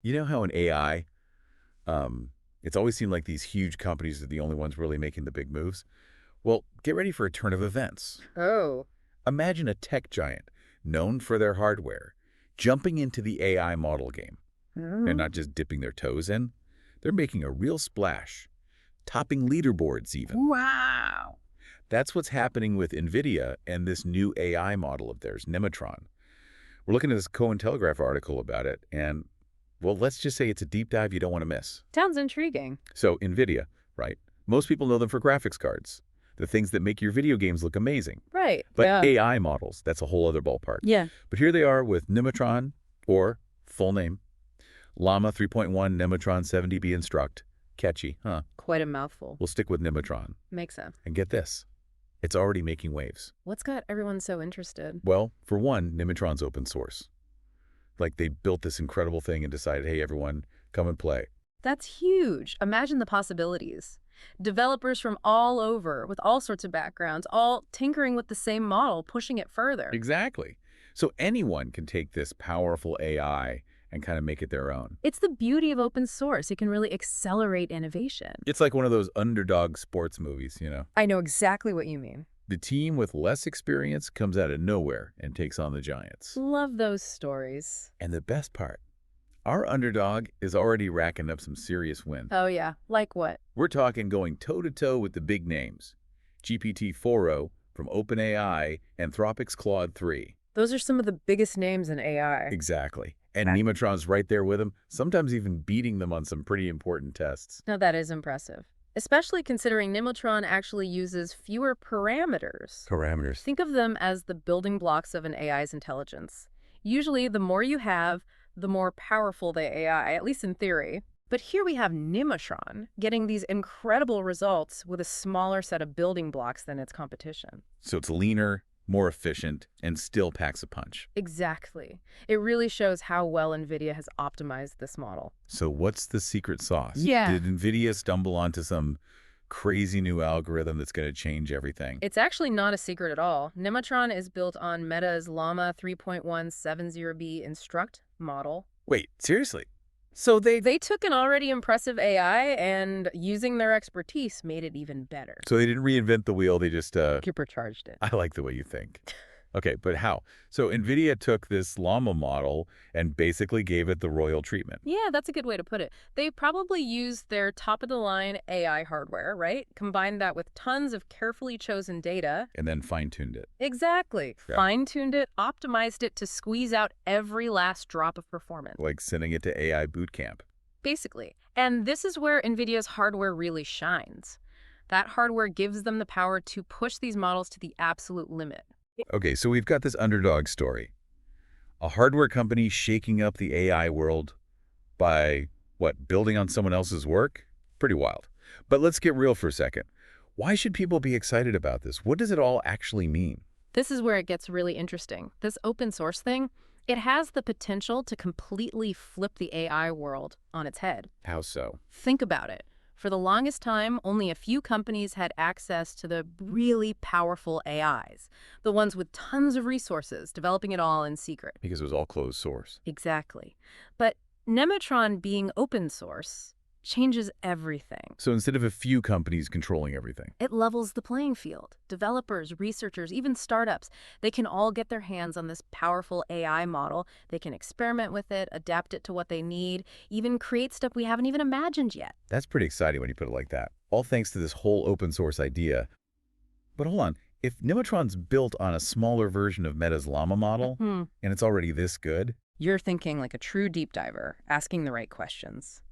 You know how in AI, it's always seemed like these huge companies are the only ones really making the big moves? Well, get ready for a turn of events. Oh. Imagine a tech giant, known for their hardware, jumping into the AI model game. They're Oh. not just dipping their toes in, they're making a real splash, topping leaderboards even. Wow. That's what's happening with Nvidia and this new AI model of theirs, Nemotron. We're looking at this Cointelegraph article about it, and, well, let's just say it's a deep dive you don't want to miss. Sounds intriguing. So, Nvidia, right? Most people know them for graphics cards, the things that make your video games look amazing. Right. But Yeah. AI models, that's a whole other ballpark. Yeah. But here they are with Nemotron, or full name, Llama 3.1 Nemotron 70B Instruct. Catchy, huh? Quite a mouthful. We'll stick with Nemotron. Makes sense. And get this, it's already making waves. What's got everyone so interested? Well, for one, Nemotron's open source. Like they built this incredible thing and decided, hey, everyone, come and play. That's huge. Imagine the possibilities. Developers from all over, with all sorts of backgrounds, all tinkering with the same model, pushing it further. Exactly. So anyone can take this powerful AI and kind of make it their own. It's the beauty of open source. It can really accelerate innovation. It's like one of those underdog sports movies, you know. I know exactly what you mean. The team with less experience comes out of nowhere and takes on the giants. Love those stories. And the best part, our underdog is already racking up some serious wins. Oh yeah, like what? We're talking going toe-to-toe with the big names. GPT-4o from OpenAI, Anthropic's Claude-3. Those are some of the biggest names in AI. Exactly. And Nemotron's right there with them, sometimes even beating them on some pretty important tests. Now that is impressive. Especially considering Nemotron actually uses fewer parameters. Parameters. Think of them as the building blocks of an AI's intelligence. Usually, the more you have, the more powerful the AI, at least in theory. But here we have Nemotron getting these incredible results with a smaller set of building blocks than its competition. So it's leaner, more efficient, and still packs a punch. Exactly. It really shows how well NVIDIA has optimized this model. So what's the secret sauce? Yeah. Did NVIDIA stumble onto some crazy new algorithm that's going to change everything? It's actually not a secret at all. Nemotron is built on Meta's Llama 3.170B Instruct model. Wait, seriously? So They took an already impressive AI and, using their expertise, made it even better. So they didn't reinvent the wheel, they just, Supercharged it. I like the way you think. Okay, but how? So NVIDIA took this Llama model and basically gave it the royal treatment. Yeah, that's a good way to put it. They probably used their top-of-the-line AI hardware, right? Combined that with tons of carefully chosen data. And then fine-tuned it. Exactly. Yeah. Fine-tuned it, optimized it to squeeze out every last drop of performance. Like sending it to AI boot camp. Basically. And this is where NVIDIA's hardware really shines. That hardware gives them the power to push these models to the absolute limit. Okay, so we've got this underdog story. A hardware company shaking up the AI world by, what, building on someone else's work? Pretty wild. But let's get real for a second. Why should people be excited about this? What does it all actually mean? This is where it gets really interesting. This open source thing, it has the potential to completely flip the AI world on its head. How so? Think about it. For the longest time, only a few companies had access to the really powerful AIs, the ones with tons of resources, developing it all in secret. Because it was all closed source. Exactly. But Nemotron being open source changes everything. So instead of a few companies controlling everything. It levels the playing field. Developers, researchers, even startups, they can all get their hands on this powerful AI model. They can experiment with it, adapt it to what they need, even create stuff we haven't even imagined yet. That's pretty exciting when you put it like that. All thanks to this whole open source idea. But hold on, if Nemotron's built on a smaller version of Meta's Llama model, and it's already this good, You're thinking like a true deep diver, asking the right questions.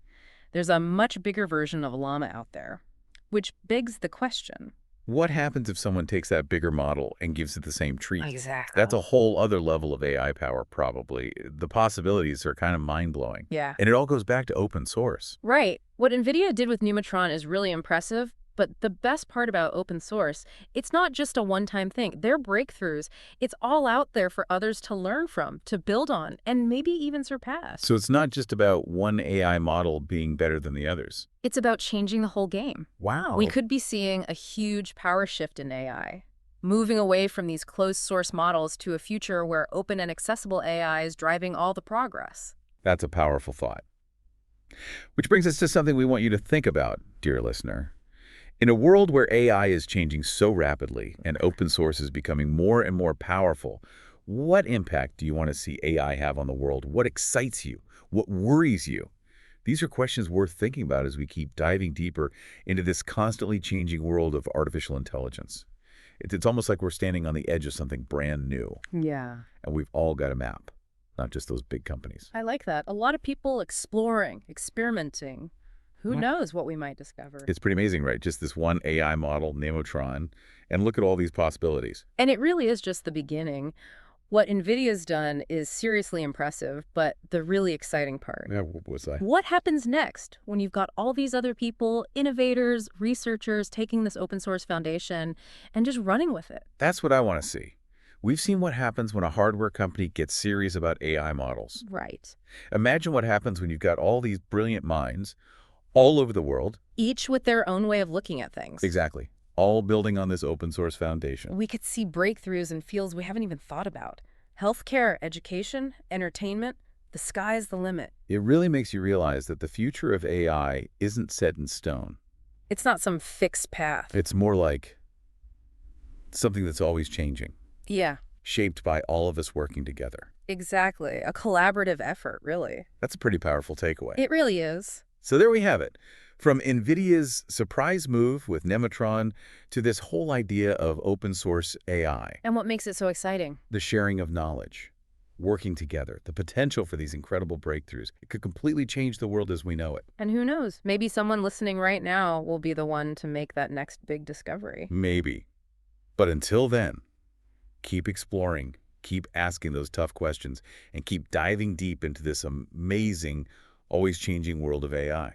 There's a much bigger version of Llama out there, which begs the question. what happens if someone takes that bigger model and gives it the same treat? Exactly. That's a whole other level of AI power, probably. The possibilities are kind of mind-blowing. Yeah. And it all goes back to open source. Right. What NVIDIA did with Nemotron is really impressive, but the best part about open source, it's not just a one-time thing. Their breakthroughs, it's all out there for others to learn from, to build on, and maybe even surpass. So it's not just about one AI model being better than the others. It's about changing the whole game. Wow. We could be seeing a huge power shift in AI, moving away from these closed-source models to a future where open and accessible AI is driving all the progress. That's a powerful thought. Which brings us to something we want you to think about, dear listener. In a world where AI is changing so rapidly and open source is becoming more and more powerful, what impact do you want to see AI have on the world? What excites you? What worries you? These are questions worth thinking about as we keep diving deeper into this constantly changing world of artificial intelligence. It's almost like we're standing on the edge of something brand new, Yeah. and we've all got a map, not just those big companies. I like that. A lot of people exploring, experimenting. Who knows what we might discover? It's pretty amazing, right? Just this one AI model, Nemotron, and look at all these possibilities. And it really is just the beginning. What Nvidia's done is seriously impressive, but the really exciting part. Yeah, what was I? What happens next when you've got all these other people, innovators, researchers, taking this open source foundation and just running with it? That's what I want to see. We've seen what happens when a hardware company gets serious about AI models. Right. Imagine what happens when you've got all these brilliant minds all over the world. Each with their own way of looking at things. Exactly. All building on this open source foundation. We could see breakthroughs in fields we haven't even thought about. Healthcare, education, entertainment, the sky's the limit. It really makes you realize that the future of AI isn't set in stone. It's not some fixed path. It's more like something that's always changing, Yeah, shaped by all of us working together. exactly. A collaborative effort, really. That's a pretty powerful takeaway. It really is. So there we have it. From Nvidia's surprise move with Nemotron to this whole idea of open source AI, And what makes it so exciting? the sharing of knowledge, working together, the potential for these incredible breakthroughs. It could completely change the world as we know it. And who knows? Maybe someone listening right now will be the one to make that next big discovery. Maybe. But until then, keep exploring, keep asking those tough questions, and keep diving deep into this amazing, always changing world of AI.